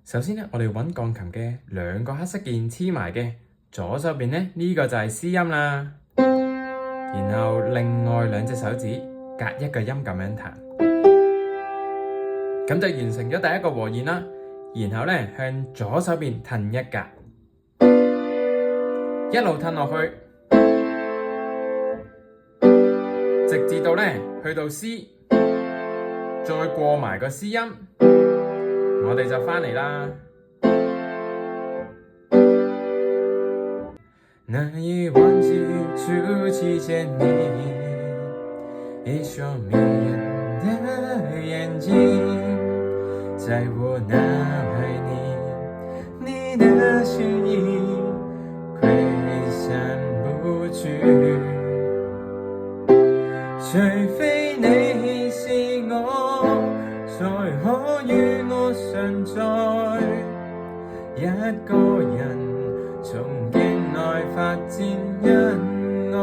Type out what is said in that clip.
首先咧，我哋揾鋼琴嘅兩個黑色鍵黐埋嘅，左手邊咧呢個就係 C 音啦，然後另外兩隻手指隔一個音咁樣彈，咁就完成咗第一個和弦啦。然後咧向左手邊褪一格，一路褪落去，直至到咧去到 C， 再過埋個 C 音，我哋就返嚟啦。難以忘記初期見你，一雙迷人的眼睛，在我腦海裡，你的身影揮散不去，除非你是我，才可與我常在，一個人從境內發展恩愛。